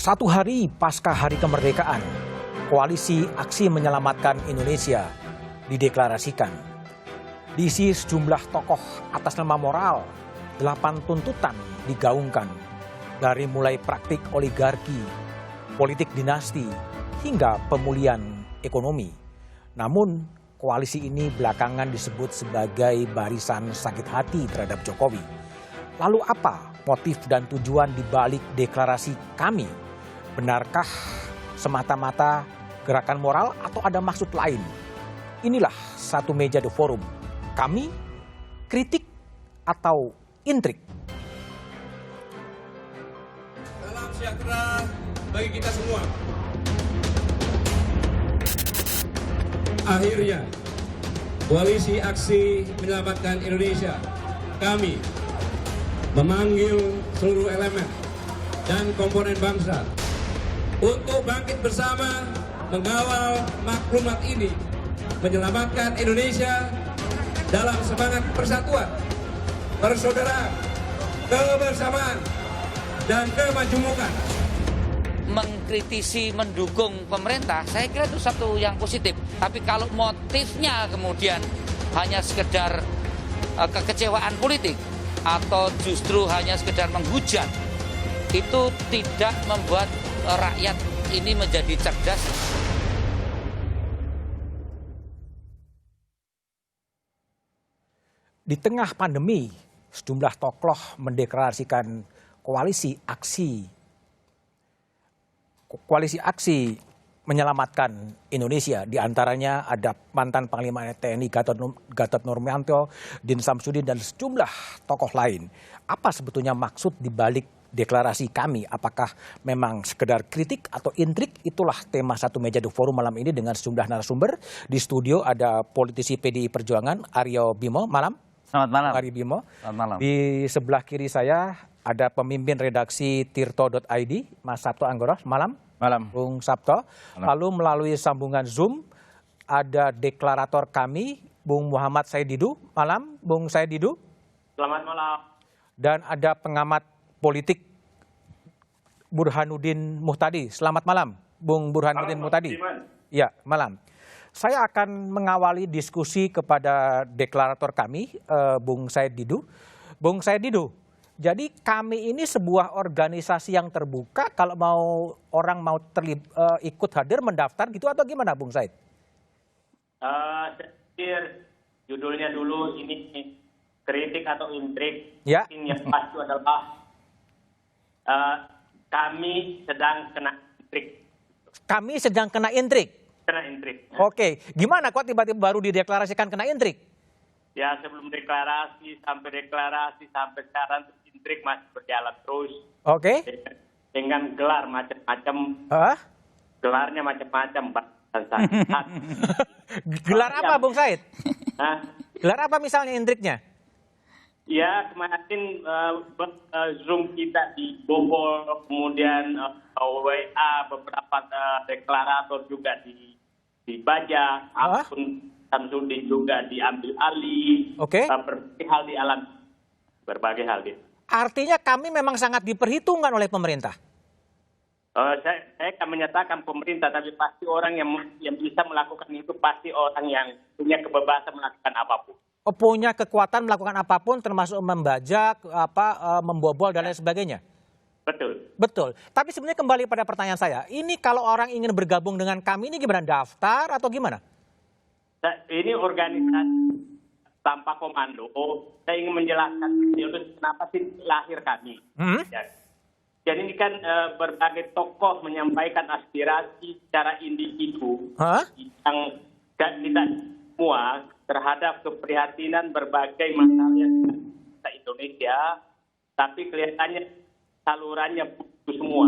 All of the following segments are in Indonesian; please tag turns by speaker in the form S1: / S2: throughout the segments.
S1: Satu hari pasca Hari Kemerdekaan, Koalisi Aksi Menyelamatkan Indonesia dideklarasikan. Diisi sejumlah tokoh atas nama moral, 8 tuntutan digaungkan. Dari mulai praktik oligarki, politik dinasti, hingga pemulihan ekonomi. Namun, koalisi ini belakangan disebut sebagai barisan sakit hati terhadap Jokowi. Lalu apa motif dan tujuan dibalik deklarasi kami? Benarkah semata-mata gerakan moral atau ada maksud lain? Inilah Satu Meja The Forum. Kami, kritik atau intrik?
S2: Salam sejahtera bagi kita semua. Akhirnya, Koalisi Aksi Menyelamatkan Indonesia, kami memanggil seluruh elemen dan komponen bangsa untuk bangkit bersama mengawal maklumat ini, menyelamatkan Indonesia dalam semangat persatuan, persaudaraan, kebersamaan, dan kemajemukan.
S3: Mengkritisi, mendukung pemerintah, saya kira itu satu yang positif. Tapi kalau motifnya kemudian hanya sekedar kekecewaan politik atau justru hanya sekedar menghujat, itu tidak membuat rakyat ini menjadi cerdas.
S1: Di tengah pandemi, sejumlah tokoh mendeklarasikan koalisi aksi menyelamatkan Indonesia. Di antaranya ada mantan Panglima TNI Gatot Nurmantio, Din Samsudin, dan sejumlah tokoh lain. Apa sebetulnya maksud dibalik deklarasi kami? Apakah memang sekedar kritik atau intrik? Itulah tema Satu Meja The Forum malam ini dengan sejumlah narasumber. Di studio ada politisi PDI Perjuangan Aryo Bimo. Malam.
S4: Selamat malam.
S1: Ari Bimo.
S4: Selamat malam.
S1: Di sebelah kiri saya ada pemimpin redaksi Tirto.id, Mas Sabto Anggoros. Malam.
S4: Malam.
S1: Bung Sabto.
S4: Malam.
S1: Lalu melalui sambungan Zoom ada deklarator kami, Bung Muhammad Saididu. Malam, Bung Saididu.
S5: Selamat malam.
S1: Dan ada pengamat politik Burhanuddin Muhtadi. Selamat malam, Bung Burhanuddin Muhtadi. Ya, malam. Saya akan mengawali diskusi kepada deklarator kami, Bung Saididu. Bung Saididu, jadi kami ini sebuah organisasi yang terbuka. Kalau orang mau ikut hadir mendaftar gitu atau gimana, Bung Said?
S5: Saya pikir judulnya dulu ini kritik atau intrik.
S1: Ya.
S5: Yang pasti adalah kami sedang kena intrik.
S1: Kami sedang kena intrik.
S5: Kena intrik.
S1: Oke, gimana kok tiba-tiba baru dideklarasikan kena intrik?
S5: Ya, sebelum deklarasi sampai sekarang intrik masih berjalan terus.
S1: Oke.
S5: Dengan gelar macam-macam. Gelarnya macam-macam, Pak.
S1: Gelar apa, Bung Said?
S5: Hah?
S1: Gelar apa misalnya intriknya?
S5: Ya, kemarin Zoom kita dibobol, kemudian WA beberapa deklarator juga dibajak, akun Samsudin juga diambil alih.
S1: Oke.
S5: Berbagai hal.
S1: Artinya kami memang sangat diperhitungkan oleh pemerintah.
S5: Saya akan menyatakan pemerintah, tapi pasti orang yang bisa melakukan itu pasti orang yang punya kebebasan melakukan apapun.
S1: Punya kekuatan melakukan apapun, termasuk membajak, membobol dan lain sebagainya.
S5: Betul.
S1: Betul. Tapi sebenarnya kembali pada pertanyaan saya, ini kalau orang ingin bergabung dengan kami ini gimana, daftar atau gimana?
S5: Ini organisasi tanpa komando. Saya ingin menjelaskan kenapa sih lahir kami. Ya. Jadi ini kan berbagai tokoh menyampaikan aspirasi secara individu yang tidak semua terhadap keprihatinan berbagai masalah yang ada di Indonesia, tapi kelihatannya salurannya itu semua.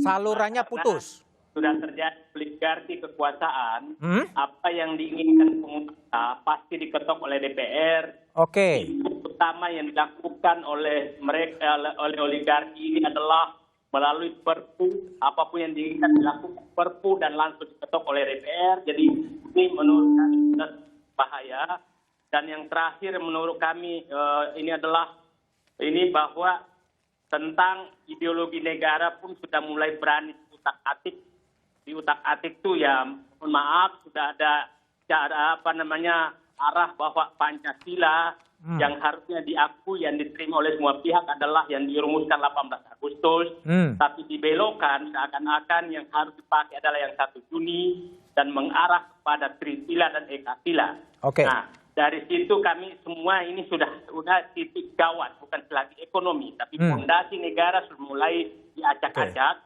S1: Salurannya
S5: Karena
S1: putus.
S5: sudah terjadi oligarki kekuasaan, apa yang diinginkan pengusaha pasti diketok oleh DPR.
S1: Oke.
S5: Itu pertama yang dilakukan oleh mereka, oleh oligarki ini adalah melalui Perpu, apapun yang diinginkan dilakukan Perpu dan langsung diketok oleh DPR. Jadi ini menurut kami sudah bahaya. Dan yang terakhir menurut kami ini adalah bahwa tentang ideologi negara pun sudah mulai berani diutak-atik. Di utak-atik itu ya mohon maaf sudah ada cara arah bahwa Pancasila yang harusnya diakui, yang diterima oleh semua pihak adalah yang dirumuskan 18 Agustus, tapi dibelokkan seakan-akan yang harus dipakai adalah yang 1 Juni dan mengarah kepada Trisila dan Ekasila.
S1: Oke.
S5: Nah, dari situ kami semua ini sudah titik gawat, bukan lagi ekonomi, tapi fondasi negara sudah mulai diacak-acak,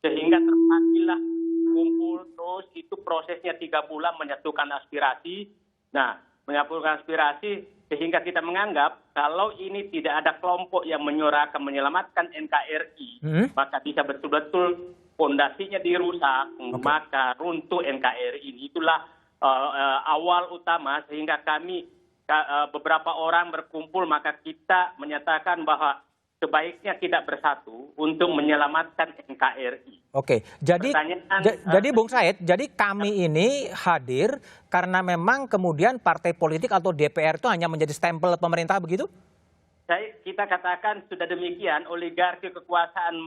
S5: sehingga terpanggillah kumpul terus itu prosesnya 3 bulan menyatukan aspirasi. Nah, menyatukan aspirasi sehingga kita menganggap kalau ini tidak ada kelompok yang menyuarakan menyelamatkan NKRI, maka bisa betul-betul fondasinya dirusak, maka runtuh NKRI ini. Itulah awal utama sehingga kami beberapa orang berkumpul, maka kita menyatakan bahwa sebaiknya kita bersatu untuk menyelamatkan NKRI.
S1: Oke, jadi Bung Said, jadi kami ini hadir karena memang kemudian partai politik atau DPR itu hanya menjadi stempel pemerintah begitu?
S5: Kita katakan sudah demikian, oligarki kekuasaan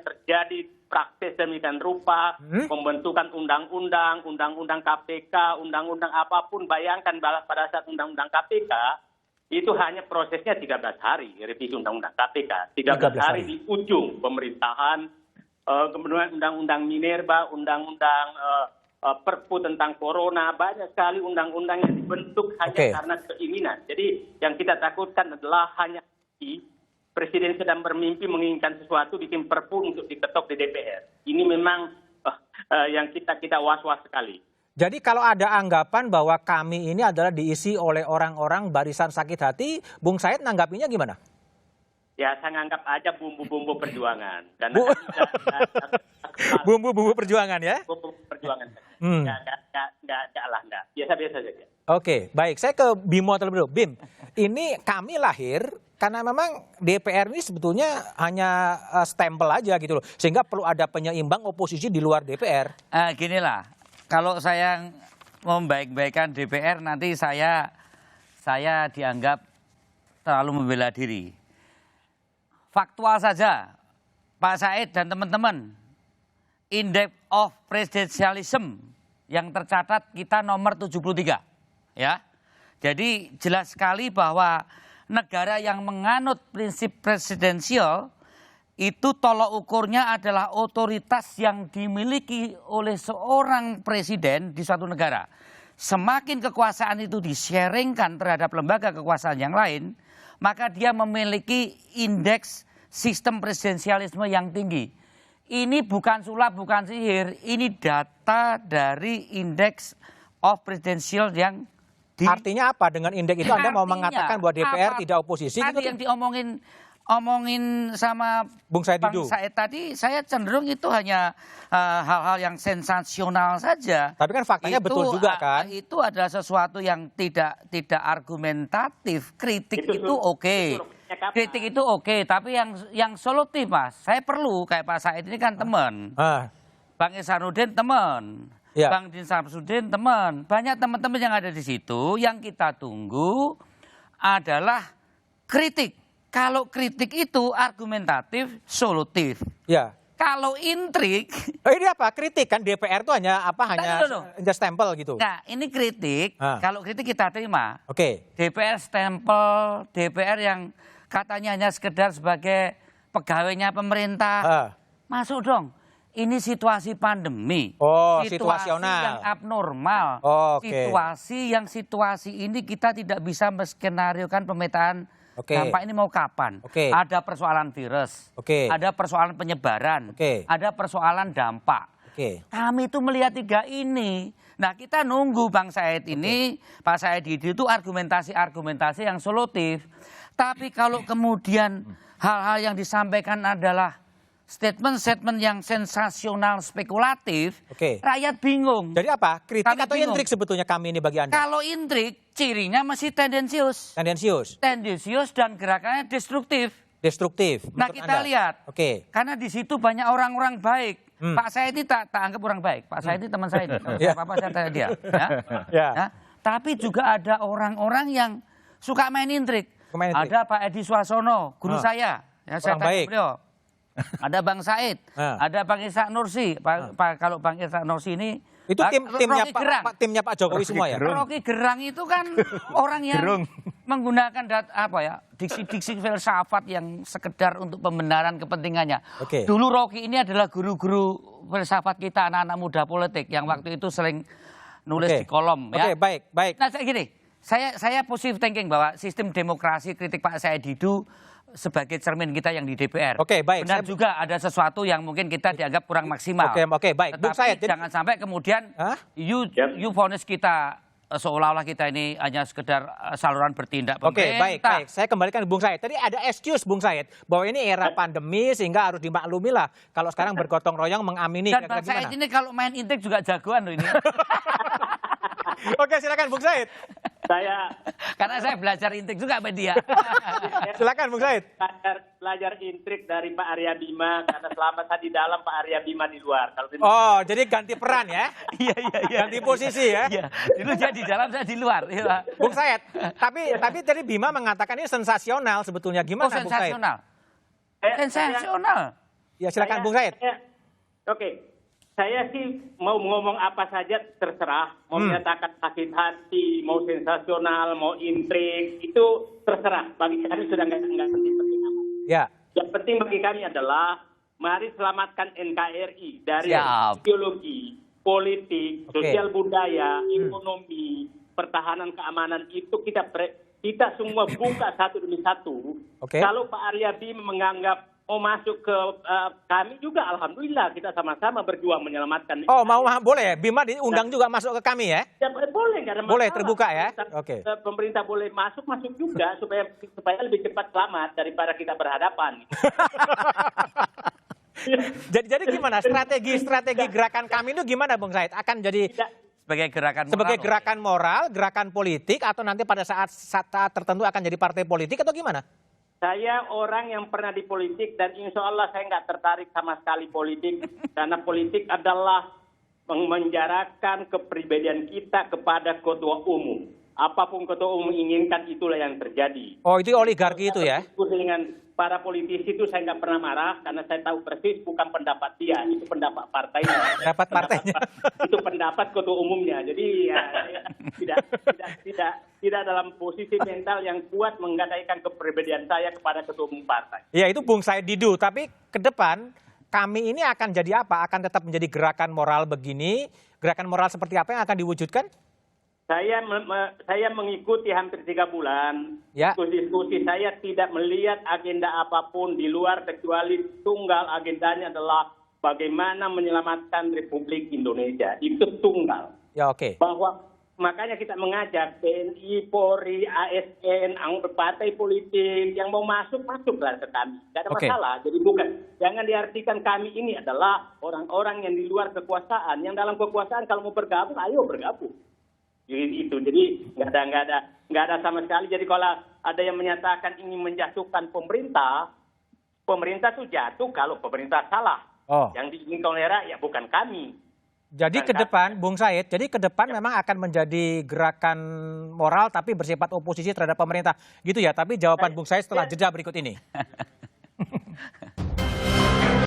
S5: terjadi praktis demikian rupa, pembentukan undang-undang KPK, undang-undang apapun. Bayangkan pada saat undang-undang KPK itu hanya prosesnya 13 hari, revisi undang-undang KPK. 13 hari di ujung pemerintahan, kemudian undang-undang Minerba, undang-undang Perpu tentang Corona, banyak sekali undang-undang yang dibentuk hanya karena keinginan. Jadi yang kita takutkan adalah hanya Presiden sedang bermimpi menginginkan sesuatu, bikin Perpu untuk diketok di DPR. Ini memang yang kita was-was sekali.
S1: Jadi kalau ada anggapan bahwa kami ini adalah diisi oleh orang-orang barisan sakit hati, Bung Said nanggapinya gimana?
S5: Ya, saya nganggap aja bumbu-bumbu perjuangan.
S1: Bumbu-bumbu perjuangan ya?
S5: Bumbu perjuangan. Enggak. Biasa-biasa saja.
S1: Oke, baik. Saya ke Bimo terlebih dulu. Bim, ini kami lahir karena memang DPR ini sebetulnya hanya stempel aja gitu loh. Sehingga perlu ada penyeimbang oposisi di luar DPR.
S3: Ginilah, kalau saya membaik-baikan DPR nanti saya dianggap terlalu membela diri. Faktual saja, Pak Said dan teman-teman, Index of Presidentialism yang tercatat kita nomor 73. Ya. Jadi jelas sekali bahwa negara yang menganut prinsip presidensial itu tolok ukurnya adalah otoritas yang dimiliki oleh seorang presiden di suatu negara. Semakin kekuasaan itu di-sharingkan terhadap lembaga kekuasaan yang lain, maka dia memiliki indeks sistem presidensialisme yang tinggi. Ini bukan sulap, bukan sihir, ini data dari indeks of presidential yang
S1: Artinya apa dengan indeks itu Anda mau mengatakan bahwa DPR tidak oposisi?
S3: Tadi yang diomongin sama
S1: Bung Said
S3: Bang Said tadi, saya cenderung itu hanya hal-hal yang sensasional saja.
S1: Tapi kan faktanya betul juga kan?
S3: Itu adalah sesuatu yang tidak argumentatif. Kritik itu oke. Kritik itu oke, tapi yang solutif, Mas. Saya perlu kayak Pak Said ini kan teman. Bang Ihsanuddin teman. Ya. Bang Din Samsudin teman. Banyak teman-teman yang ada di situ yang kita tunggu adalah kritik. Kalau kritik itu argumentatif, solutif. Ya. Kalau intrik,
S1: ini apa? Kritik kan DPR itu hanya stempel gitu.
S3: Nah, ini kritik. Kalau kritik kita terima.
S1: Oke.
S3: DPR stempel, DPR yang katanya hanya sekedar sebagai pegawainya pemerintah. Masuk dong. Ini situasi pandemi.
S1: Situasional.
S3: Yang abnormal. Situasi ini kita tidak bisa menskenariokan pemetaan dampak ini mau kapan. Ada persoalan virus, ada persoalan penyebaran, ada persoalan dampak. Kami itu melihat 3 ini. Nah, kita nunggu Bang Said ini, Pak Said itu argumentasi yang solutif. Tapi kalau kemudian hal-hal yang disampaikan adalah statement-statement yang sensasional, spekulatif,
S1: Oke.
S3: rakyat bingung.
S1: Jadi apa? Kritik
S3: Kami
S1: atau
S3: bingung.
S1: intrik sebetulnya kami ini bagi Anda?
S3: Kalau intrik, cirinya masih tendensius.
S1: Tendensius,
S3: Tendensius dan gerakannya destruktif.
S1: destruktif.
S3: Nah,
S1: menurut
S3: kita
S1: Anda?
S3: lihat.
S1: Oke.
S3: Karena di situ banyak orang-orang baik. Pak Said ini tak anggap orang baik. Pak Said ini teman saya. Kalau
S1: Ya.
S3: apa-apa saya tanya dia. Ya.
S1: Ya.
S3: Ya. Tapi juga ada orang-orang yang suka main intrik.
S1: Main intrik.
S3: Ada Pak Edi Suarsono, guru saya. Ya, saya
S1: Orang
S3: tanya
S1: baik.
S3: beliau. Ada Bang Said, ada Bang Ishak Nursi. Kalau Bang Ishak Nursi ini
S1: Itu timnya
S3: Rocky Gerang.
S1: timnya Pak Jokowi semua ya?
S3: Rocky Gerang itu kan orang yang menggunakan diksi-diksi filsafat yang sekedar untuk pembenaran kepentingannya.
S1: Oke.
S3: Dulu Rocky ini adalah guru-guru filsafat kita, anak-anak muda politik yang waktu itu sering nulis
S1: Oke.
S3: di kolom.
S1: Oke,
S3: Ya.
S1: baik.
S3: Nah, saya positive thinking bahwa sistem demokrasi kritik Pak Said itu sebagai cermin kita yang di DPR.
S1: Oke, baik.
S3: Benar juga ada sesuatu yang mungkin kita dianggap kurang maksimal.
S1: Oke, baik. Bung
S3: Tetapi
S1: Said, jadi-
S3: jangan sampai kemudian
S1: Hah?
S3: you vonis kita seolah-olah kita ini hanya sekedar saluran bertindak
S1: Oke,
S3: pemerintah.
S1: baik. Saya kembalikan ke Bung Said. Tadi ada excuse Bung Said bahwa ini era pandemi sehingga harus dimaklumi lah kalau sekarang bergotong royong mengamini.
S3: Dan
S1: kira-kira
S3: Bang Said
S1: gimana?
S3: ini kalau main intrik juga jagoan loh ini.
S1: Oke, silakan Bung Said.
S5: Saya
S3: Karena saya belajar intrik juga sama dia.
S1: Silakan Bung Said.
S5: belajar intrik dari Pak Arya Bima karena selama saya di dalam, Pak Arya Bima di luar. Kalau
S1: Oh, jadi ganti peran ya?
S3: Iya.
S1: Ganti posisi ya?
S3: Iya. Dulu dia di dalam, saya di luar. Iya.
S1: Bung Said, tapi tadi Bima mengatakan ini sensasional sebetulnya. Gimana
S3: Oh,
S1: Bung Said?
S3: sensasional. Sensasional.
S1: Ya silakan Bung Said.
S5: Oke. Saya sih mau ngomong apa saja terserah, mau menyatakan sakit hati, mau sensasional, mau intrik, itu terserah. Bagi kami sudah nggak penting-penting amat.
S1: Ya.
S5: Yang penting bagi kami adalah mari selamatkan NKRI dari
S3: Siap.
S5: ideologi, politik,
S1: Oke.
S5: sosial budaya, ekonomi, pertahanan keamanan itu kita semua buka satu demi satu.
S1: Oke.
S5: Kalau Pak Arya Bima menganggap mau masuk ke kami juga, alhamdulillah kita sama-sama berjuang menyelamatkan.
S1: Oh, boleh ya? Bima diundang juga masuk ke kami ya?
S5: Ya, boleh, nggak ada masalah.
S1: Boleh, terbuka ya? Oke.
S5: Pemerintah boleh masuk juga supaya lebih cepat selamat daripada kita berhadapan.
S1: Jadi gimana strategi gerakan kami itu gimana Bung Said? Akan jadi
S3: Sebagai gerakan moral.
S1: sebagai gerakan moral, gerakan politik, atau nanti pada saat tertentu akan jadi partai politik atau gimana?
S5: Saya orang yang pernah di politik dan insya Allah saya nggak tertarik sama sekali politik. Karena politik adalah memenjarakan kepribadian kita kepada ketua umum. Apapun ketua umum inginkan itulah yang terjadi.
S1: Oh, itu oligarki itu ya?
S5: Diskusi dengan para politisi itu saya nggak pernah marah karena saya tahu persis bukan pendapat dia, itu pendapat partainya.
S1: Pendapat partainya.
S5: Itu pendapat ketua umumnya. Jadi ya, tidak dalam posisi mental yang kuat menggadaikan kepribadian saya kepada ketua umum partai.
S1: Ya, itu Bung Said Didu. Tapi ke depan kami ini akan jadi apa? Akan tetap menjadi gerakan moral begini? Gerakan moral seperti apa yang akan diwujudkan?
S5: Saya mengikuti hampir 3 bulan.
S1: Ya.
S5: Diskusi saya tidak melihat agenda apapun di luar kecuali tunggal agendanya adalah bagaimana menyelamatkan Republik Indonesia. Itu tunggal.
S1: Ya, oke.
S5: Bahwa makanya kita mengajak TNI, Polri, ASN, partai politik yang mau masuklah ke kami. Tidak ada
S1: Oke.
S5: masalah. Jadi jangan diartikan kami ini adalah orang-orang yang di luar kekuasaan. Yang dalam kekuasaan kalau mau bergabung, ayo bergabung. Jadi nggak ada sama sekali. Jadi kalau ada yang menyatakan ingin menjatuhkan pemerintah tuh jatuh kalau pemerintah salah.
S1: Oh.
S5: Yang diinginkan oleh rakyat bukan kami.
S1: Jadi ke depan, Bung Said, jadi ke depan memang akan menjadi gerakan moral tapi bersifat oposisi terhadap pemerintah. Gitu ya, tapi jawaban Bung Said setelah jeda berikut ini.